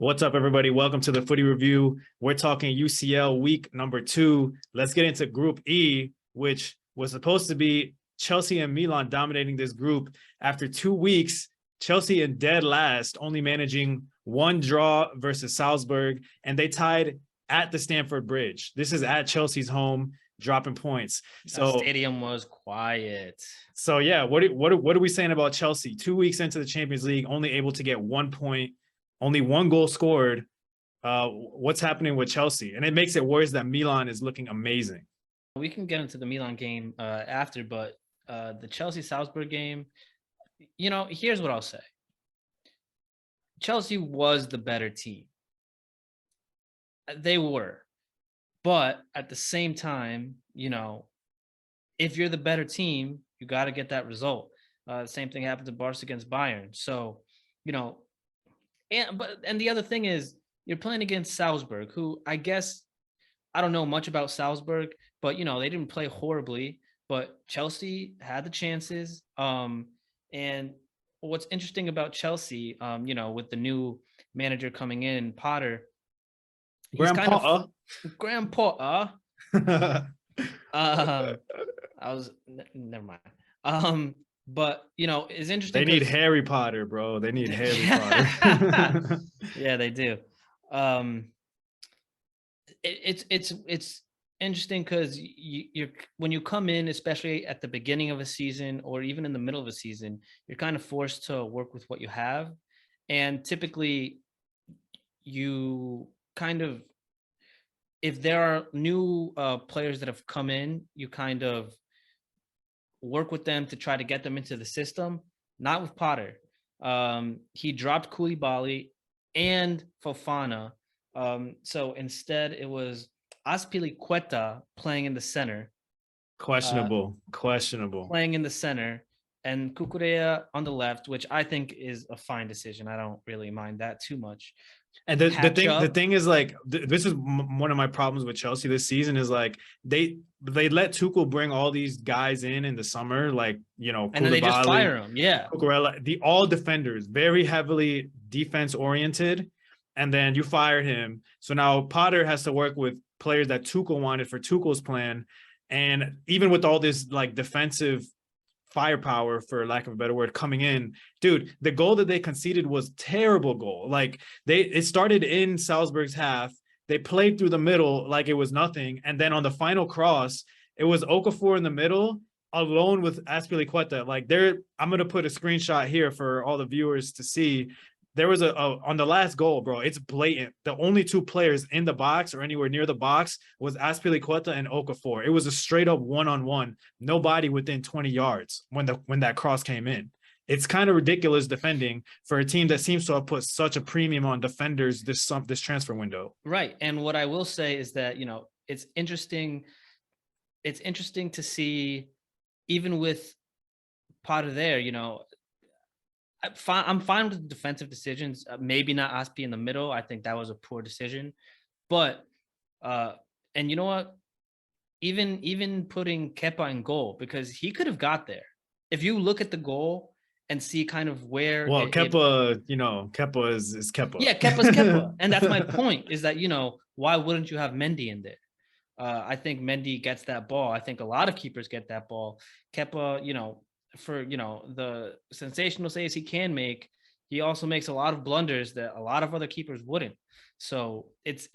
What's up, everybody? Welcome to the Footy Review. We're talking UCL week number 2. Let's get into Group E, which was supposed to be Chelsea and Milan dominating this group. After 2 weeks, Chelsea in dead last, only managing one draw versus Salzburg, and they tied at the Stamford Bridge. This is at Chelsea's home, dropping points. So the stadium was quiet. So yeah, what are we saying about Chelsea? 2 weeks into the Champions League, only able to get 1 point. Only one goal scored. What's happening with Chelsea? And it makes it worse that Milan is looking amazing. We can get into the Milan game after, but the Chelsea-Salzburg game, here's what I'll say. Chelsea was the better team. They were. But at the same time, if you're the better team, you got to get that result. Same thing happened to Barca against Bayern. So, And the other thing is you're playing against Salzburg, who I don't know much about Salzburg, but they didn't play horribly. But Chelsea had the chances. And what's interesting about Chelsea, with the new manager coming in, Potter, Grandpa. Never mind. But it's interesting. They need Harry Potter, bro. They need Harry Potter. Yeah, they do. It's interesting because when you come in, especially at the beginning of a season or even in the middle of a season, you're kind of forced to work with what you have, and typically, you kind of, if there are new players that have come in, you kind of work with them to try to get them into the system. Not with Potter. He dropped Koulibaly and Fofana. So instead it was Azpilicueta playing in the center. Questionable. Playing in the center, and Cucurella on the left, which I think is a fine decision. I don't really mind that too much. And the thing is, like, this is one of my problems with Chelsea this season is, like, they let Tuchel bring all these guys in the summer, like, and then they just fire them. Yeah, Cucurella, all defenders, very heavily defense oriented, and then you fired him. So now Potter has to work with players that Tuchel wanted for Tuchel's plan, and even with all this, like, defensive firepower, for lack of a better word, coming in, dude, the goal that they conceded was terrible goal. Like, it started in Salzburg's half, they played through the middle like it was nothing, and then on the final cross, it was Okafor in the middle alone with Azpilicueta. Like, I'm gonna put a screenshot here for all the viewers to see. There was on the last goal, bro, it's blatant. The only two players in the box or anywhere near the box was Azpilicueta and Okafor. It was a straight up one-on-one, nobody within 20 yards when that cross came in. It's kind of ridiculous defending for a team that seems to have put such a premium on defenders this transfer window. Right. And what I will say is that, it's interesting. It's interesting to see, even with Potter there, I'm fine with defensive decisions. Maybe not Aspi in the middle. I think that was a poor decision. But and you know what? Even putting Kepa in goal, because he could have got there. If you look at the goal and see kind of where. Well, Kepa is Kepa. Yeah, Kepa's Kepa, and that's my point. Is that why wouldn't you have Mendy in there? I think Mendy gets that ball. I think a lot of keepers get that ball. Kepa, for the sensational saves he can make, he also makes a lot of blunders that a lot of other keepers wouldn't. So it's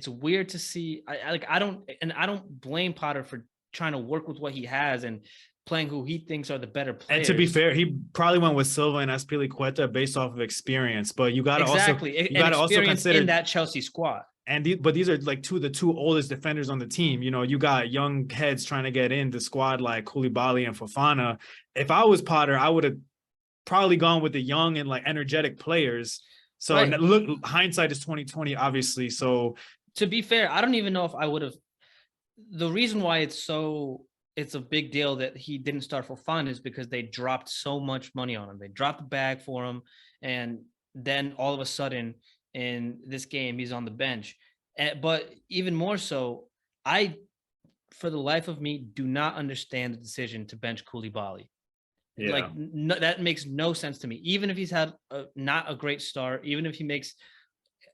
weird to see. I don't blame Potter for trying to work with what he has and playing who he thinks are the better players. And to be fair, he probably went with Silva and Azpilicueta based off of experience, but you got to also consider in that Chelsea squad. But these are like the two oldest defenders on the team. You got young heads trying to get in the squad like Koulibaly and Fofana. If I was Potter, I would have probably gone with the young and like energetic players. So right. Look, hindsight is 2020, obviously. So to be fair, I don't even know if I would have. The reason why it's a big deal that he didn't start Fofana is because they dropped so much money on him. They dropped the bag for him, and then all of a sudden, in this game, he's on the bench. But even more so, I, for the life of me, do not understand the decision to bench Koulibaly. Yeah. Like, no, that makes no sense to me. Even if he's had not a great start, even if he makes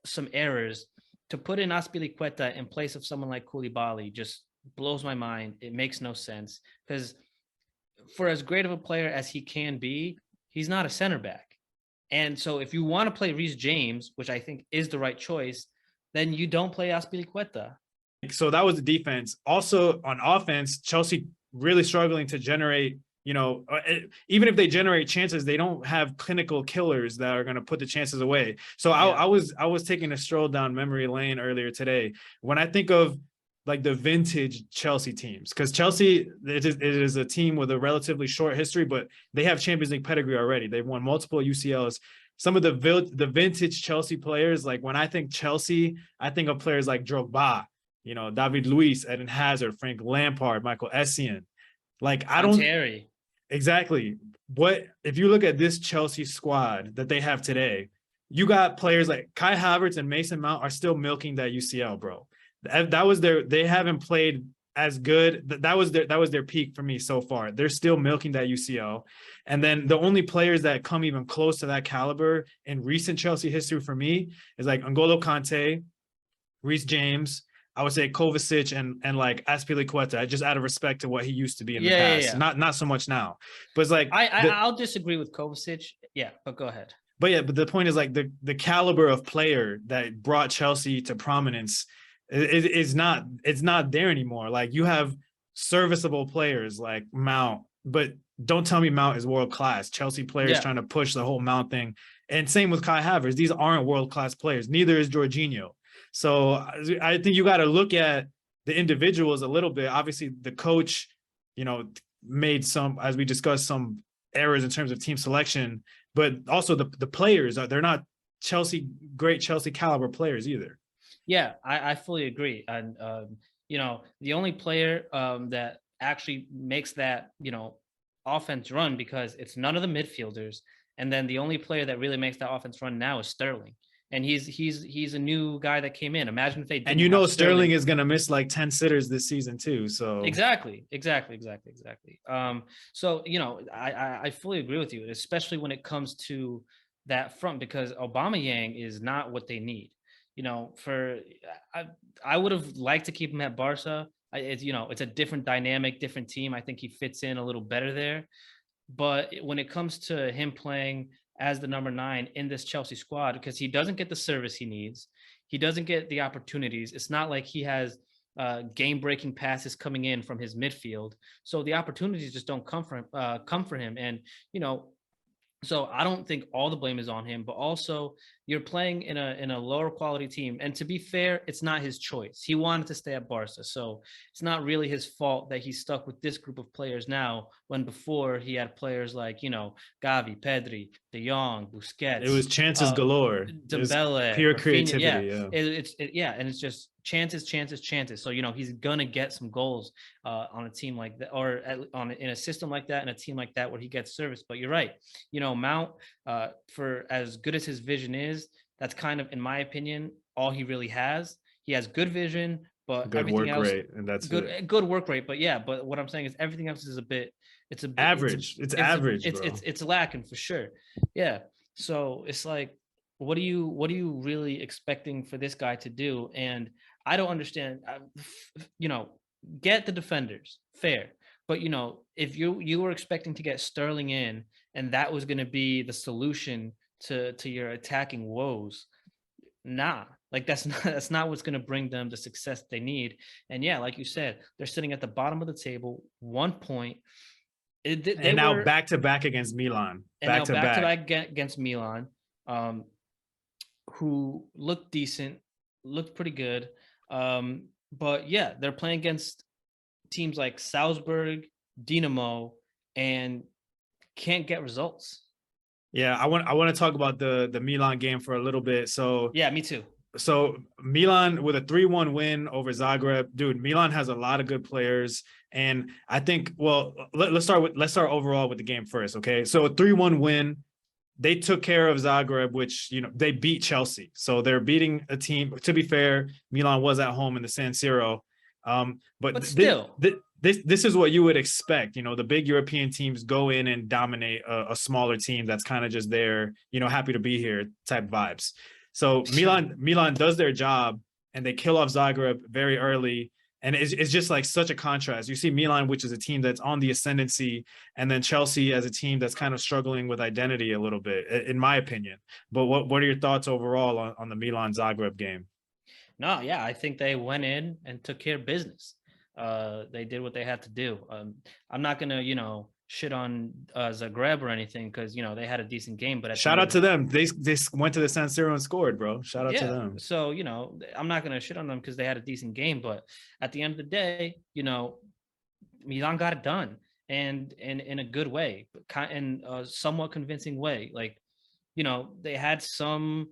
some errors, to put in Azpilicueta in place of someone like Koulibaly just blows my mind. It makes no sense because for as great of a player as he can be, he's not a center back. And so if you want to play Reece James, which I think is the right choice, then you don't play Azpilicueta. So that was the defense. Also on offense, Chelsea really struggling to generate, even if they generate chances, they don't have clinical killers that are going to put the chances away. So I was taking a stroll down memory lane earlier today when I think of like the vintage Chelsea teams, because Chelsea, it is a team with a relatively short history, but they have Champions League pedigree already. They've won multiple UCLs. Some of the vintage Chelsea players, like when I think Chelsea, I think of players like Drogba, David Luiz, Eden Hazard, Frank Lampard, Michael Essien. Like I don't Terry. Exactly. What if you look at this Chelsea squad that they have today? You got players like Kai Havertz and Mason Mount are still milking that UCL, bro. That was they haven't played as good. That was their peak for me so far. They're still milking that UCL. And then the only players that come even close to that caliber in recent Chelsea history for me is like N'Golo Kante, Reece James, I would say Kovacic and like Azpilicueta, just out of respect to what he used to be in the past. Yeah. Not so much now. But it's like I'll disagree with Kovacic. Yeah, but go ahead. But the point is like the caliber of player that brought Chelsea to prominence is not there anymore. Like you have serviceable players like Mount, but don't tell me Mount is world class. Chelsea players trying to push the whole Mount thing. And same with Kai Havertz. These aren't world class players. Neither is Jorginho. So I think you got to look at the individuals a little bit. Obviously, the coach, made some, as we discussed, some errors in terms of team selection, but also the players, they're not great Chelsea caliber players either. Yeah, I fully agree. And, the only player that actually makes that, offense run, because it's none of the midfielders. And then the only player that really makes that offense run now is Sterling. And he's a new guy that came in. Imagine if they didn't. And Sterling is going to miss like 10 sitters this season too. So exactly. So I fully agree with you, especially when it comes to that front, because Aubameyang is not what they need. I would have liked to keep him at Barca. It's a different dynamic, different team. I think he fits in a little better there. But when it comes to him playing as the number 9 in this Chelsea squad, because he doesn't get the service he needs, he doesn't get the opportunities. It's not like he has game-breaking passes coming in from his midfield, so the opportunities just don't come for him. And so I don't think all the blame is on him, but also you're playing in a lower quality team. And to be fair, it's not his choice. He wanted to stay at Barca. So it's not really his fault that he's stuck with this group of players now, when before he had players like, Gavi, Pedri, De Jong, Busquets. It was chances galore. Dembele, pure Rafinha. creativity. And it's just chances. So, he's going to get some goals on a team like that, or in a system like that, and a team like that where he gets service. But you're right. Mount, for as good as his vision is, that's kind of, in my opinion, all he really has. He has good vision, but good everything work else, rate, and that's good work rate. But what I'm saying is everything else is it's average. It's average. It's lacking for sure. Yeah. So it's like, what are you really expecting for this guy to do? And I don't understand. Get the defenders, fair. But if you were expecting to get Sterling in, and that was going to be the solution to your attacking woes, like that's not what's going to bring them the success they need. And yeah, like you said, they're sitting at the bottom of the table, 1 point. They now back to back against Milan. Back to back against Milan, who looked decent, looked pretty good. But yeah, they're playing against teams like Salzburg, Dinamo, and can't get results. Yeah, I want to talk about the Milan game for a little bit. So yeah, me too. So Milan with a 3-1 win over Zagreb. Dude, Milan has a lot of good players. And I think, well, let's start overall with the game first, okay? So a 3-1 win. They took care of Zagreb, which, they beat Chelsea. So they're beating a team. To be fair, Milan was at home in the San Siro. But still, this is what you would expect. The big European teams go in and dominate a smaller team that's kind of just there, happy to be here type vibes. So Milan does their job and they kill off Zagreb very early. And it's just like such a contrast. You see Milan, which is a team that's on the ascendancy, and then Chelsea as a team that's kind of struggling with identity a little bit, in my opinion. But what are your thoughts overall on the Milan Zagreb game? No, yeah, I think they went in and took care of business. They did what they had to do. I'm not gonna, shit on Zagreb or anything because they had a decent game. But shout out to them. They went to the San Siro and scored, bro. Shout out to them. So I'm not gonna shit on them because they had a decent game. But at the end of the day, Milan got it done, and in a good way, in a somewhat convincing way. Like, they had some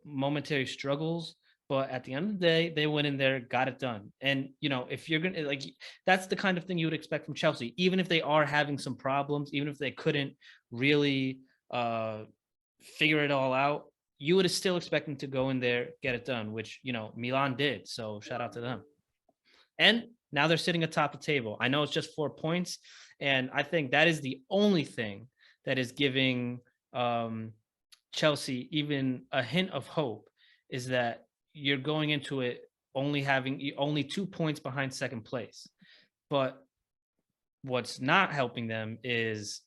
momentary struggles. But at the end of the day, they went in there, got it done. And, if you're going to that's the kind of thing you would expect from Chelsea, even if they are having some problems, even if they couldn't really figure it all out, you would still expect them to go in there, get it done, which, Milan did. So shout out to them. And now they're sitting atop the table. I know it's just 4 points. And I think that is the only thing that is giving Chelsea even a hint of hope, is that you're going into it only 2 points behind second place. But what's not helping them is,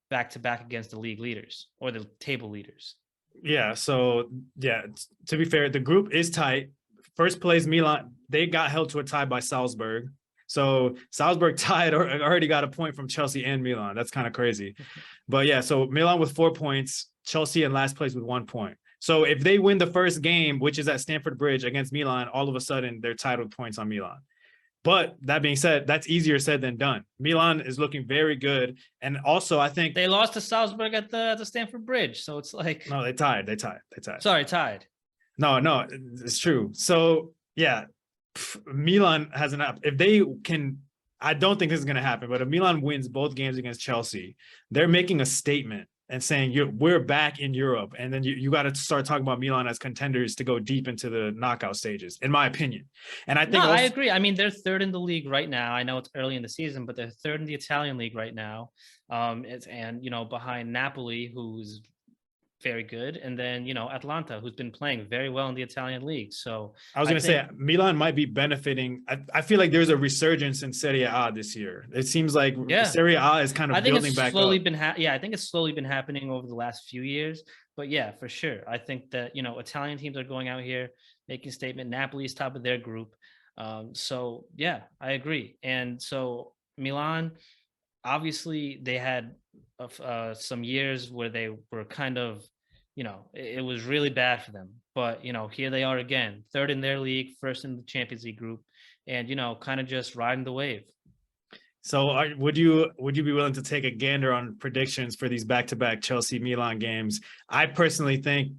back to back against the league leaders or the table leaders. Yeah. So, yeah, to be fair, the group is tight. First place, Milan, they got held to a tie by Salzburg. So Salzburg tied or already got a point from Chelsea and Milan. That's kind of crazy. But yeah, so Milan with 4 points, Chelsea in last place with 1 point. So if they win the first game, which is at Stamford Bridge against Milan, all of a sudden they're tied with points on Milan. But that being said, that's easier said than done. Milan is looking very good. And also, I think they lost to Salzburg at the Stamford Bridge. So it's like, no, they tied. Sorry, tied. No, it's true. So yeah, Milan has if they can, I don't think this is going to happen, but if Milan wins both games against Chelsea, they're making a statement and saying we're back in Europe. And then you got to start talking about Milan as contenders to go deep into the knockout stages, in my opinion. And I think I agree. I mean, they're third in the league right now. I know it's early in the season, but they're third in the Italian league right now. Behind Napoli, who's very good, and then Atalanta, who's been playing very well in the Italian league. So I was going to say Milan might be benefiting. I feel like there's a resurgence in Serie A this year. It seems like Serie A is kind of building back up. I think it's slowly been happening over the last few years. But yeah, for sure, I think that Italian teams are going out here making a statement. Napoli is top of their group. So yeah, I agree. And so Milan, obviously, they had some years where they were kind of, it was really bad for them. But, here they are again, third in their league, first in the Champions League group, and, kind of just riding the wave. So would you be willing to take a gander on predictions for these back-to-back Chelsea-Milan games? I personally think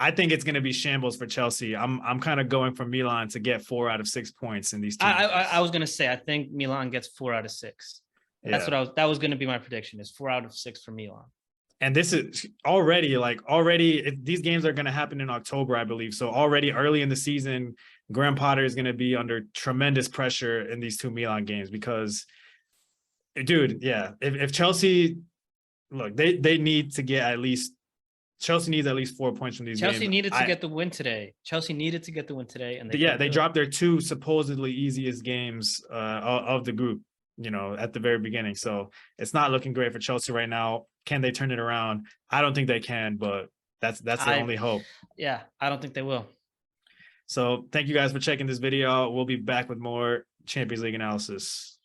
it's going to be shambles for Chelsea. I'm kind of going for Milan to get 4 out of 6 points in these two games. I was going to say, I think Milan gets 4 out of 6. That's what that was going to be my prediction, is 4 out of 6 for Milan. And this is already these games are going to happen in October, I believe. So already early in the season, Graham Potter is going to be under tremendous pressure in these two Milan games because, dude, yeah, if Chelsea, look, they need to get Chelsea needs at least 4 points from these games. Chelsea needed to get the win today. And they dropped their 2 supposedly easiest games of the group, at the very beginning. So it's not looking great for Chelsea right now. Can they turn it around? I don't think they can, but that's the only hope. Yeah, I don't think they will. So thank you guys for checking this video. We'll be back with more Champions League analysis.